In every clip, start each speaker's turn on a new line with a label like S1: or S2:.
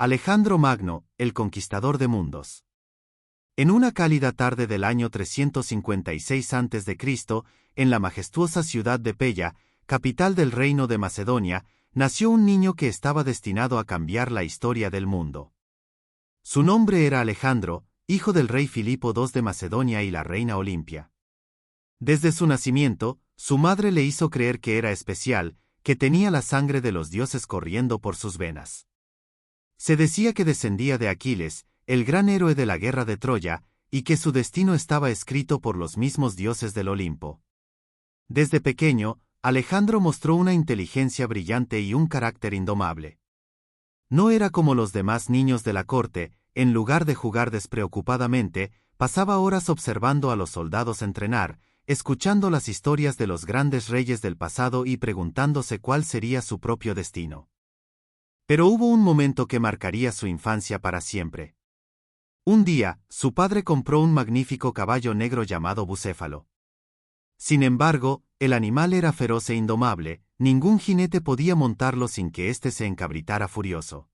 S1: Alejandro Magno, el conquistador de mundos. En una cálida tarde del año 356 a.C., en la majestuosa ciudad de Pella, capital del reino de Macedonia, nació un niño que estaba destinado a cambiar la historia del mundo. Su nombre era Alejandro, hijo del rey Filipo II de Macedonia y la reina Olimpia. Desde su nacimiento, su madre le hizo creer que era especial, que tenía la sangre de los dioses corriendo por sus venas. Se decía que descendía de Aquiles, el gran héroe de la guerra de Troya, y que su destino estaba escrito por los mismos dioses del Olimpo. Desde pequeño, Alejandro mostró una inteligencia brillante y un carácter indomable. No era como los demás niños de la corte, en lugar de jugar despreocupadamente, pasaba horas observando a los soldados entrenar, escuchando las historias de los grandes reyes del pasado y preguntándose cuál sería su propio destino. Pero hubo un momento que marcaría su infancia para siempre. Un día, su padre compró un magnífico caballo negro llamado Bucéfalo. Sin embargo, el animal era feroz e indomable, ningún jinete podía montarlo sin que éste se encabritara furioso.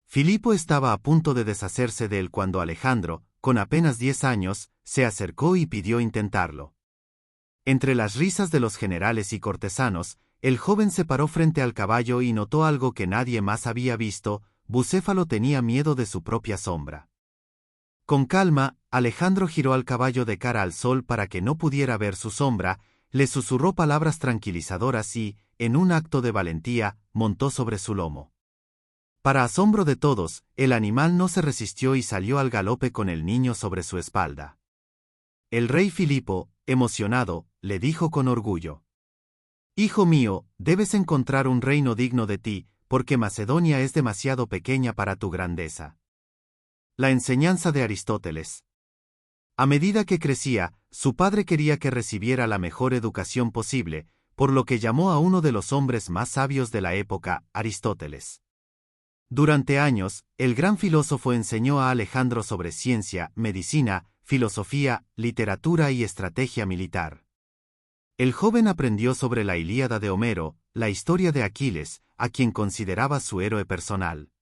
S1: Filipo estaba a punto de deshacerse de él cuando Alejandro, con apenas 10 años, se acercó y pidió intentarlo. Entre las risas de los generales y cortesanos, el joven se paró frente al caballo y notó algo que nadie más había visto: Bucéfalo tenía miedo de su propia sombra. Con calma, Alejandro giró al caballo de cara al sol para que no pudiera ver su sombra, le susurró palabras tranquilizadoras y, en un acto de valentía, montó sobre su lomo. Para asombro de todos, el animal no se resistió y salió al galope con el niño sobre su espalda. El rey Filipo, emocionado, le dijo con orgullo: «Hijo mío, debes encontrar un reino digno de ti, porque Macedonia es demasiado pequeña para tu grandeza». La enseñanza de Aristóteles. A medida que crecía, su padre quería que recibiera la mejor educación posible, por lo que llamó a uno de los hombres más sabios de la época, Aristóteles. Durante años, el gran filósofo enseñó a Alejandro sobre ciencia, medicina, filosofía, literatura y estrategia militar. El joven aprendió sobre la Ilíada de Homero, la historia de Aquiles, a quien consideraba su héroe personal.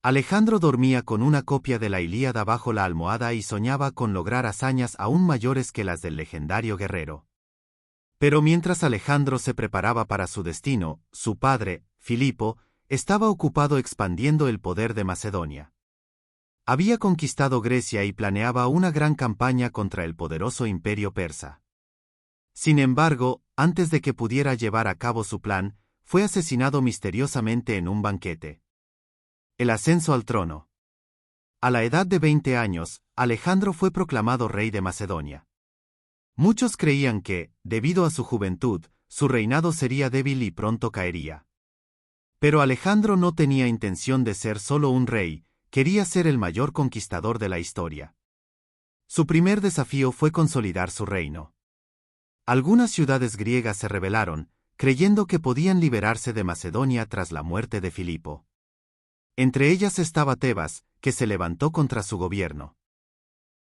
S1: Alejandro dormía con una copia de la Ilíada bajo la almohada y soñaba con lograr hazañas aún mayores que las del legendario guerrero. Pero mientras Alejandro se preparaba para su destino, su padre, Filipo, estaba ocupado expandiendo el poder de Macedonia. Había conquistado Grecia y planeaba una gran campaña contra el poderoso imperio persa. Sin embargo, antes de que pudiera llevar a cabo su plan, fue asesinado misteriosamente en un banquete. El ascenso al trono. A la edad de 20 años, Alejandro fue proclamado rey de Macedonia. Muchos creían que, debido a su juventud, su reinado sería débil y pronto caería. Pero Alejandro no tenía intención de ser solo un rey, quería ser el mayor conquistador de la historia. Su primer desafío fue consolidar su reino. Algunas ciudades griegas se rebelaron, creyendo que podían liberarse de Macedonia tras la muerte de Filipo. Entre ellas estaba Tebas, que se levantó contra su gobierno.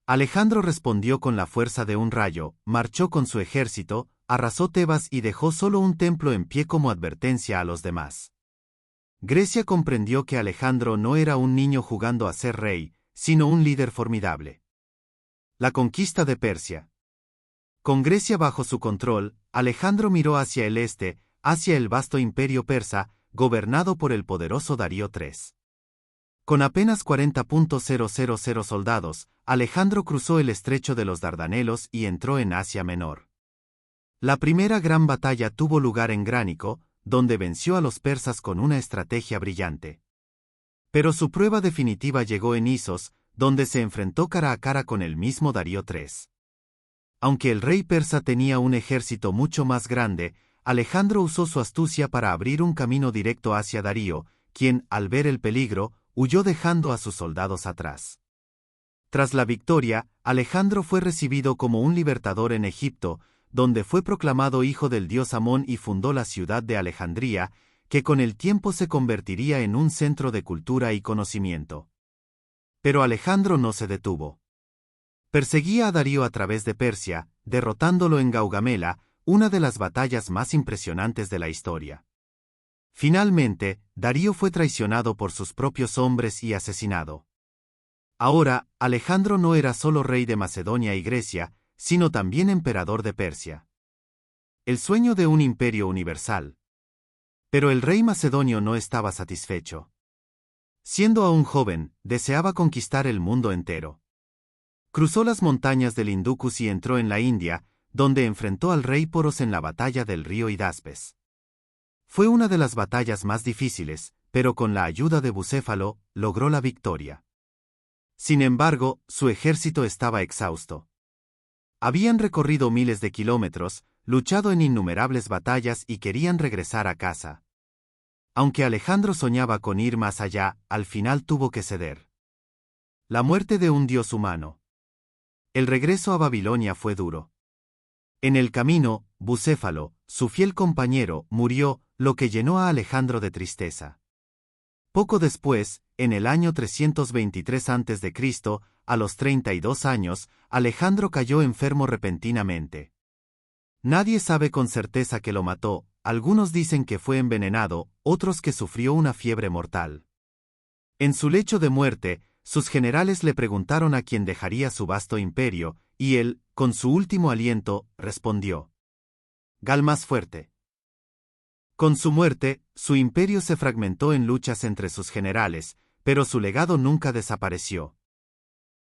S1: Alejandro respondió con la fuerza de un rayo, marchó con su ejército, arrasó Tebas y dejó solo un templo en pie como advertencia a los demás. Grecia comprendió que Alejandro no era un niño jugando a ser rey, sino un líder formidable. La conquista de Persia. Con Grecia bajo su control, Alejandro miró hacia el este, hacia el vasto imperio persa, gobernado por el poderoso Darío III. Con apenas 40.000 soldados, Alejandro cruzó el estrecho de los Dardanelos y entró en Asia Menor. La primera gran batalla tuvo lugar en Gránico, donde venció a los persas con una estrategia brillante. Pero su prueba definitiva llegó en Isos, donde se enfrentó cara a cara con el mismo Darío III. Aunque el rey persa tenía un ejército mucho más grande, Alejandro usó su astucia para abrir un camino directo hacia Darío, quien, al ver el peligro, huyó dejando a sus soldados atrás. Tras la victoria, Alejandro fue recibido como un libertador en Egipto, donde fue proclamado hijo del dios Amón y fundó la ciudad de Alejandría, que con el tiempo se convertiría en un centro de cultura y conocimiento. Pero Alejandro no se detuvo. Perseguía a Darío a través de Persia, derrotándolo en Gaugamela, una de las batallas más impresionantes de la historia. Finalmente, Darío fue traicionado por sus propios hombres y asesinado. Ahora, Alejandro no era solo rey de Macedonia y Grecia, sino también emperador de Persia. El sueño de un imperio universal. Pero el rey macedonio no estaba satisfecho. Siendo aún joven, deseaba conquistar el mundo entero. Cruzó las montañas del Indus y entró en la India, donde enfrentó al rey Poros en la batalla del río Hidaspes. Fue una de las batallas más difíciles, pero con la ayuda de Bucéfalo, logró la victoria. Sin embargo, su ejército estaba exhausto. Habían recorrido miles de kilómetros, luchado en innumerables batallas y querían regresar a casa. Aunque Alejandro soñaba con ir más allá, al final tuvo que ceder. La muerte de un dios humano. El regreso a Babilonia fue duro. En el camino, Bucéfalo, su fiel compañero, murió, lo que llenó a Alejandro de tristeza. Poco después, en el año 323 a.C., a los 32 años, Alejandro cayó enfermo repentinamente. Nadie sabe con certeza que lo mató, algunos dicen que fue envenenado, otros que sufrió una fiebre mortal. En su lecho de muerte, sus generales le preguntaron a quién dejaría su vasto imperio, y él, con su último aliento, respondió: Gal más fuerte. Con su muerte, su imperio se fragmentó en luchas entre sus generales, pero su legado nunca desapareció.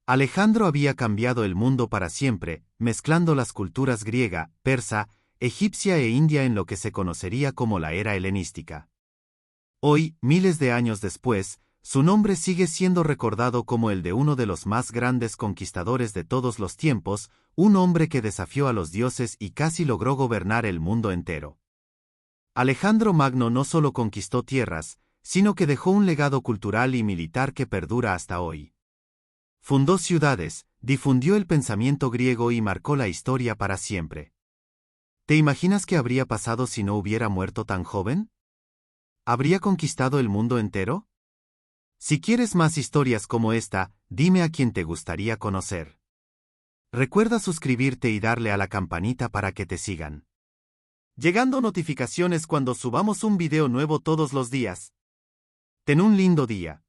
S1: Alejandro había cambiado el mundo para siempre, mezclando las culturas griega, persa, egipcia e india en lo que se conocería como la era helenística. Hoy, miles de años después, su nombre sigue siendo recordado como el de uno de los más grandes conquistadores de todos los tiempos, un hombre que desafió a los dioses y casi logró gobernar el mundo entero. Alejandro Magno no solo conquistó tierras, sino que dejó un legado cultural y militar que perdura hasta hoy. Fundó ciudades, difundió el pensamiento griego y marcó la historia para siempre. ¿Te imaginas qué habría pasado si no hubiera muerto tan joven? ¿Habría conquistado el mundo entero? Si quieres más historias como esta, dime a quién te gustaría conocer. Recuerda suscribirte y darle a la campanita para que te sigan llegando notificaciones cuando subamos un video nuevo todos los días. Ten un lindo día.